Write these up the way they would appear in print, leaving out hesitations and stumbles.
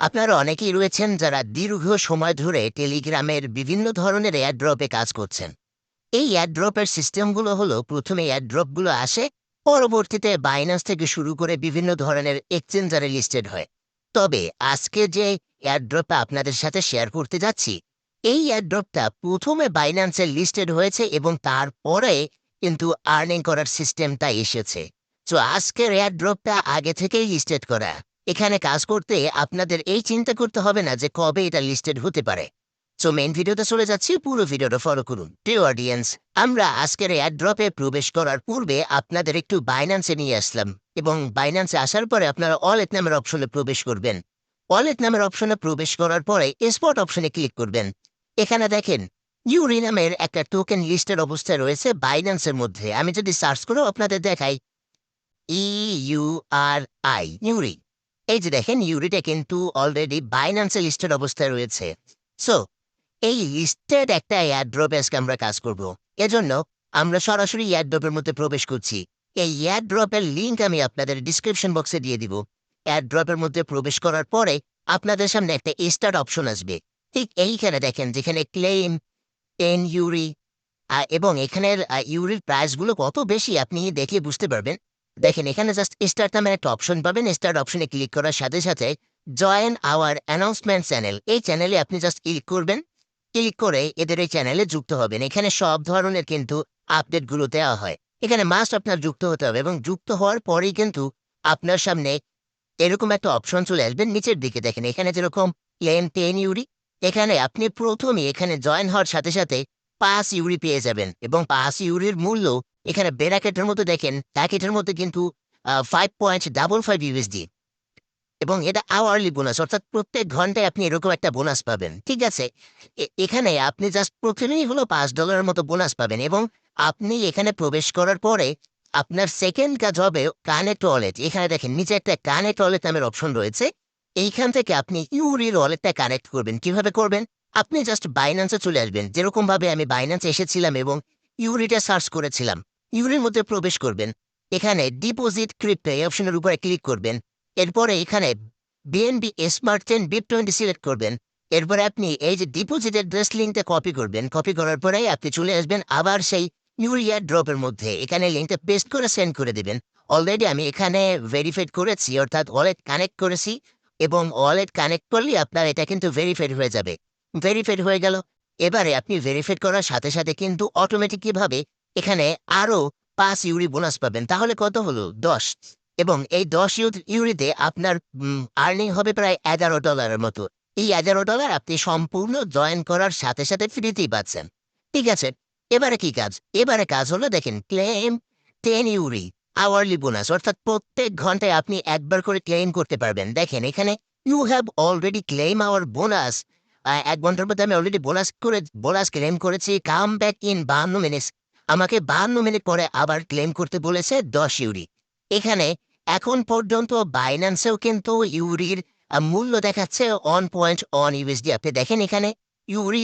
আপনারা অনেকেই রয়েছেন যারা দীর্ঘ সময় ধরে টেলিগ্রামের বিভিন্ন ধরনের এয়ারড্রপে কাজ করছেন। এই এয়ারড্রপের সিস্টেমগুলো হলো প্রথমে এয়ারড্রপগুলো আসে, পরবর্তীতে বাইন্যান্স থেকে শুরু করে বিভিন্ন ধরনের এক্সচেঞ্জারে লিস্টেড হয়। তবে আজকে যে এয়ারড্রপটা আপনাদের সাথে শেয়ার করতে যাচ্ছি, এই এয়ারড্রপটা প্রথমে বাইন্যান্সে লিস্টেড হয়েছে এবং তারপরে কিন্তু আর্নিং করার সিস্টেমটা এসেছে। তো আজকের এয়ারড্রপটা আগে থেকেই লিস্টেড করা। এখানে কাজ করতে আপনাদের এই চিন্তা করতে হবে না যে কবে এটা লিস্টেড হতে পারে। সো মেইন ভিডিওতে চলে যাচ্ছি, পুরো ভিডিওটা ফলো করুন। ডিয়ার অডিয়েন্স, আমরা আজকের এয়ারড্রপে প্রবেশ করার পূর্বে আপনাদের একটু বাইন্যান্সে নিয়ে আসলাম এবং বাইন্যান্সে আসার পরে আপনারা ওয়ালেট নামের অপশনে প্রবেশ করবেন। ওয়ালেট নামের অপশনে প্রবেশ করার পরে স্পট অপশনে ক্লিক করবেন। এখানে দেখেন ইউরি নামের একটা টোকেন লিস্টের অবস্থায় রয়েছে বাইন্যান্সের মধ্যে। আমি যদি সার্চ করেও আপনাদের দেখাই, ইউআরআই ইউরি, এই যে দেখেন ইউরিটা কিন্তু অলরেডি বাইন্যান্সে লিস্টেড অবস্থায় রয়েছে। সো এই লিস্টেড একটা এয়ারড্রপে আজকে আমরা কাজ করব। এজন্য আমরা সরাসরি এয়ারড্রপের মধ্যে প্রবেশ করছি। এই এয়ারড্রপের লিঙ্ক আমি আপনাদের ডিসক্রিপশন বক্সে দিয়ে দিব। এয়ারড্রপের মধ্যে প্রবেশ করার পরে আপনাদের সামনে একটা স্টার্ট অপশন আসবে। ঠিক এইখানে দেখেন যেখানে ক্লেম 10 ইউরি, এবং এখানের ইউরির প্রাইসগুলো কত বেশি আপনি দেখে বুঝতে পারবেন। দেখেন এখানে জাস্ট স্টার্ট নামের একটা অপশন পাবেন। স্টার্ট অপশনে ক্লিক করার সাথে সাথে জয়েন আওয়ার অ্যানাউন্সমেন্ট চ্যানেল, এই চ্যানেলে আপনি জাস্ট ক্লিক করবেন। ক্লিক করে এদের এই চ্যানেলে যুক্ত হবেন। এখানে সব ধরনের কিন্তু আপডেটগুলো দেওয়া হয়। এখানে মাস্ট আপনার যুক্ত হতে হবে এবং যুক্ত হওয়ার পরেই কিন্তু আপনার সামনে এরকম একটা অপশন চলে আসবেন। নিচের দিকে দেখেন এখানে যেরকম ক্লেম 10 ইউরি, এখানে আপনি প্রথমে এখানে জয়েন হওয়ার সাথে সাথে 5 ইউরি পেয়ে যাবেন এবং 5 ইউরির মূল্য এখানে ব্র্যাকেটের মধ্যে দেখেন, ব্র্যাকেটের মধ্যে কিন্তু 5.55 ইউএসডি এবং এটা আওয়ারলি বোনাস, অর্থাৎ প্রত্যেক ঘন্টায় আপনি এরকম একটা বোনাস পাবেন। ঠিক আছে? এখানে আপনি জাস্ট প্রতিদিনই হলো $5 মতো বোনাস পাবেন এবং আপনি এখানে প্রবেশ করার পরে আপনার সেকেন্ড কাজ হবে কানেক্ট ওয়ালেট। এখানে দেখেন নিচে একটা কানেক্ট ওয়ালেট নামের অপশন রয়েছে। এইখান থেকে আপনি ইউরির ওয়ালেটটা কানেক্ট করবেন। কিভাবে করবেন? আপনি জাস্ট বাইন্যান্সে চলে আসবেন। যেরকমভাবে আমি বাইন্যান্সে এসেছিলাম এবং ইউরিটা সার্চ করেছিলাম। ইউরির মধ্যে প্রবেশ করবেন। এখানে ডিপোজিট ক্রিপ্টো এই অপশনের উপরে ক্লিক করবেন। এরপরে এখানে BNB smart chain BIP20 select করবেন। এরপরে আপনি এই যে ডিপোজিট অ্যাড্রেস লিঙ্কটা কপি করবেন। কপি করার পরেই আপনি চলে আসবেন আবার সেই ইউরিয়া ড্রপের মধ্যে। এখানে লিঙ্কটা পেস্ট করে সেন্ড করে দিবেন। অলরেডি আমি এখানে ভেরিফাইড করেছি, অর্থাৎ ওয়ালেট কানেক্ট করেছি এবং ওয়ালেট কানেক্ট করলে আপনার এটা কিন্তু ভেরিফাইড হয়ে যাবে। ভেরিফাইড হয়ে গেল। এবারে আপনি ভেরিফাইড করার সাথে সাথে কিন্তু অটোমেটিকভাবে এখানে আরো 5 ইউরি বোনাস পাবেন। তাহলে কত হলো? 10। এবং এই 10 ইউরিতে আপনার আর্নিং হবে প্রায় $11 মতো। এই $11 আপনি সম্পূর্ণ জয়েন করার সাথে সাথে ফ্রিতেই পাচ্ছেন। ঠিক আছে? এবারে কি কাজ? এবারে কাজ হলো দেখেন ক্লেম 10 ইউরি আওয়ারলি বোনাস, অর্থাৎ প্রত্যেক ঘন্টায় আপনি একবার করে ক্লেম করতে পারবেন। দেখেন এখানে you have already claim our bonus. ১ ঘন্টার মধ্যে আমি অলরেডি বোনাস ক্লেম করেছি। Come back in 52 minutes. আমাকে 52 মিনিট পরে আবার ক্লেম করতে বলেছে 10 ইউরি। এখানে এখন পর্যন্ত বাইন্যান্সেও কিন্তু ইউরির মূল্য দেখাচ্ছে 1.1 ইউএসডি। আপনি দেখেন এখানে ইউরি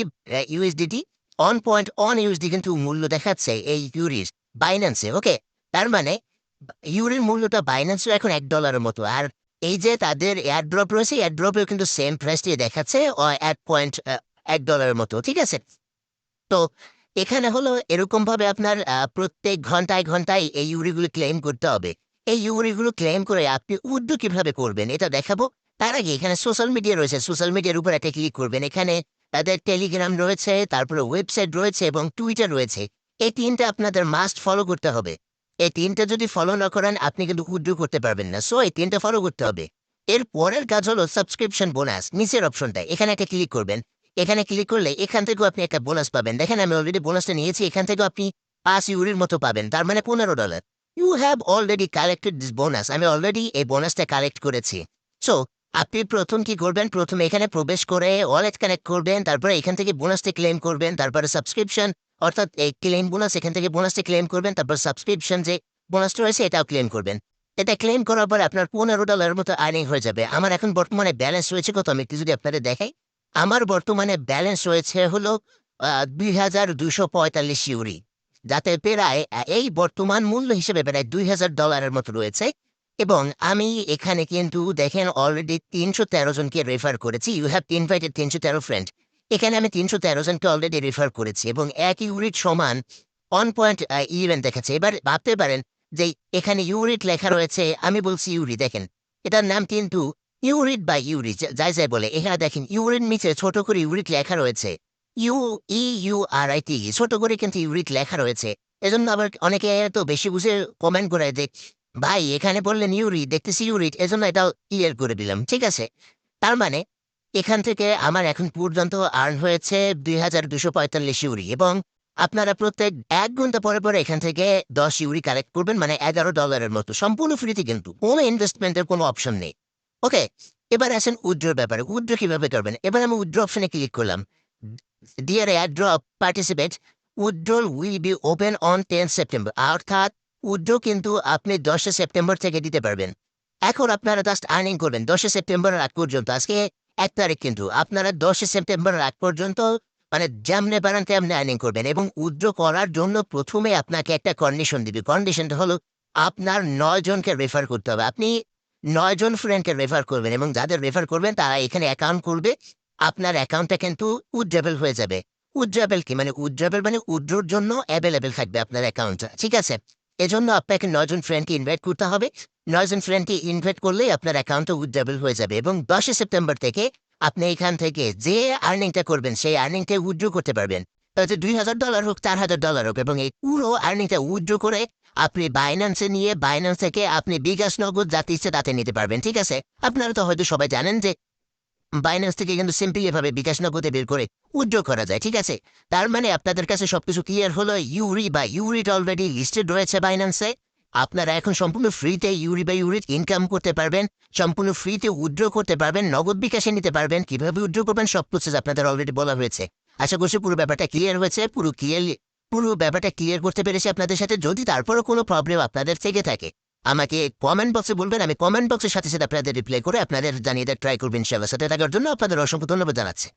ইউএসডিটি 1.1 ইউএসডি কিন্তু মূল্য দেখাচ্ছে এই ইউরির বাইন্যান্সে। ওকে? তার মানে ইউরির মূল্যটা বাইন্যান্সেও এখন $1 মতো। আর এই যে তাদের এয়ারড্রপ রয়েছে, এয়ারড্রপেও কিন্তু সেম প্রাইসটি দেখাচ্ছে 1 মতো। ঠিক আছে? তো এখানে হলো এরকমভাবে আপনার প্রত্যেক ঘন্টায় ঘন্টায় এই ইউরিগুলো ক্লেম করতে হবে। এই ইউরিগুলো ক্লেম করে আপনি উইথড্র কিভাবে করবেন এটা দেখাবো। তার আগে এখানে সোশ্যাল মিডিয়া রয়েছে। সোশ্যাল মিডিয়ার উপর একটা ক্লিক করবেন। এখানে তাদের টেলিগ্রাম রয়েছে, তারপরে ওয়েবসাইট রয়েছে এবং টুইটার রয়েছে। এই ৩ টা আপনাদের মাস্ট ফলো করতে হবে। এই ৩ টা যদি ফলো না করেন আপনি কিন্তু উইথড্র করতে পারবেন না। সো এই ৩ টা ফলো করতে হবে। এর পরের কাজ হলো সাবস্ক্রিপশন বোনাস। নিচের অপশনটায় এখানে একটা ক্লিক করবেন। এখানে ক্লিক করলে এখান থেকেও আপনি একটা বোনাস পাবেন। দেখেন আমি অলরেডি বোনাসটা নিয়েছি। এখান থেকেও আপনি ৫ ইউরির মতো পাবেন। তার মানে $15। You have already collected this bonus. আমি অলরেডি এই বোনাসটা কালেক্ট করেছি। সো আপনি ১ম কি করবেন? ১ম এখানে প্রবেশ করে ওয়ালেট কানেক্ট করবেন। তারপরে এখান থেকে বোনাসটা ক্লেম করবেন। তারপরে সাবস্ক্রিপশন, অর্থাৎ এই ক্লেম বোনাস, এখান থেকে বোনাসটা ক্লেম করবেন। তারপর সাবস্ক্রিপশন যে বোনাসটা রয়েছে এটাও ক্লেম করবেন। এটা ক্লেম করার পরে আপনার $15 মতো আর্নিং হয়ে যাবে। আমার এখন বর্তমানে ব্যালেন্স রয়েছে কত? আমি একটু যদি আপনাদের দেখাই। আমার বর্তমানে ব্যালেন্স রয়েছে হলো ২,২৪৫ ইউরি। যাতে প্রায় এই বর্তমান মূল্য হিসেবে প্রায় $২,০০০ মতো রয়েছে। এবং আমি এখানে কিন্তু দেখেন অলরেডি ৩১৩ জনকে রেফার করেছি। You have invited ৩১৩ friend. এখানে আমি ৩১৩ জনকে অলরেডি রেফার করেছি এবং ১ ইউনিট সমান 1.11 দেখাচ্ছে। এবার ভাবতে পারেন যে এখানে ইউনিট লেখা রয়েছে, আমি বলছি ইউরি দেখেন। এটার নাম কিন্তু ইউরিট বা ইউরি যাই বলে। এখানে দেখেন ইউরিন নিচে ছোট করে ইউরিট লেখা রয়েছে। ইউআরআইটি ছোট করে কিন্তু ইউরিট লেখা রয়েছে। এজন্য আবার অনেকে তো বেশি বুঝে কমেন্ট করে যে ভাই এখানে বললেন ইউরি, দেখতেছি ইউরিট, এজন্য এটাও ক্লিয়ার করে দিলাম। ঠিক আছে? তার মানে এখান থেকে আমার এখন পর্যন্ত আর্ন হয়েছে ২,২৪৫ ইউরি এবং আপনারা প্রত্যেক ১ ঘন্টা পরে এখান থেকে ১০ ইউরি কালেক্ট করবেন মানে $১১ মতো। সম্পূর্ণ ফ্রিতে কিন্তু। কোনো ইনভেস্টমেন্টের কোনো অপশন নেই। ওকে? এবার আসেন উইথড্রর ব্যাপারে। উইথড্র কিভাবে করবেন? এবার আমি উইথড্র অপশনে ক্লিক করলাম। Dear airdrop participate, withdrawal will be open on 10 September. অর্থাৎ উইথড্র কিন্তু আপনি ১০ সেপ্টেম্বর থেকে দিতে পারবেন। এখন আপনারা জাস্ট আর্নিং করবেন ১০ সেপ্টেম্বরের আগ পর্যন্ত। আজকে ১ তারিখ কিন্তু। আপনারা ১০ সেপ্টেম্বরের আগ পর্যন্ত মানে যেমনে পারেন তেমনি আর্নিং করবেন এবং উইথড্র করার জন্য ১ম এ আপনাকে একটা কন্ডিশন দিবে। কন্ডিশনটা হলো আপনার ৯ জনকে রেফার করতে হবে। আপনি ৯ জন ফ্রেন্ডকে রেফার করবেন এবং যাদের রেফার করবেন তারা এখানে অ্যাকাউন্ট খুলবে। আপনার অ্যাকাউন্টটা কিন্তু উইথড্রবল হয়ে যাবে। উইথড্রবল কি? মানে উইথড্রবল মানে উইথড্রর জন্য এভেইলেবল থাকবে আপনার অ্যাকাউন্টটা। ঠিক আছে? এজন্য আপনাকে ৯ জন ফ্রেন্ডকে ইনভাইট করতে হবে। ৯ জন ফ্রেন্ডকে ইনভাইট করলেই আপনার অ্যাকাউন্টটা উইথড্রবল হয়ে যাবে এবং ১০ সেপ্টেম্বর থেকে আপনি এখান থেকে যে আর্নিংটা করবেন সেই আর্নিংটা উইথড্র করতে পারবেন। হয়তো $২,০০০ হোক, $৪,০০০ হোক এবং এই পুরো আর্নিংটা উইথড্র করে আপনি Binance এ নিয়ে Binance থেকে আপনি বিকাশ, নগদ যাতে ইচ্ছে তাতে নিতে পারবেন। ঠিক আছে? আপনারা তো হয়তো সবাই জানেন যে বাইন্যান্স থেকে কিন্তু সিম্পলি এভাবে বিকাশ নগদে বের করে উইথড্র করা যায়। ঠিক আছে? তার মানে আপনাদের কাছে সবকিছু ক্লিয়ার হলো। ইউরি বা ইউরিট অলরেডি লিস্টেড রয়েছে বাইন্যান্সে। আপনারা এখন সম্পূর্ণ ফ্রিতে ইউরি বা ইউরিট ইনকাম করতে পারবেন। সম্পূর্ণ ফ্রিতে উইথড্র করতে পারবেন, নগদ বিকাশে নিতে পারবেন। কিভাবে উইথড্র করবেন সব প্রসেস আপনাদের অলরেডি বলা হয়েছে। আশা করছি পুরো ব্যাপারটা ক্লিয়ার হয়েছে। পুরো ব্যাপারটা ক্লিয়ার করতে পেরেছি আপনাদের সাথে। যদি তারপরও কোনো প্রবলেম আপনাদের থেকে থাকে আমাকে কমেন্ট বক্সে বলবেন। আমি কমেন্ট বক্সের সাথে আপনাদের রিপ্লাই করে আপনাদের জানিয়ে দেওয়ার ট্রাই করব ইনশাআল্লাহ। সাথে থাকার জন্য আপনাদের অসংখ্য ধন্যবাদ জানাচ্ছি।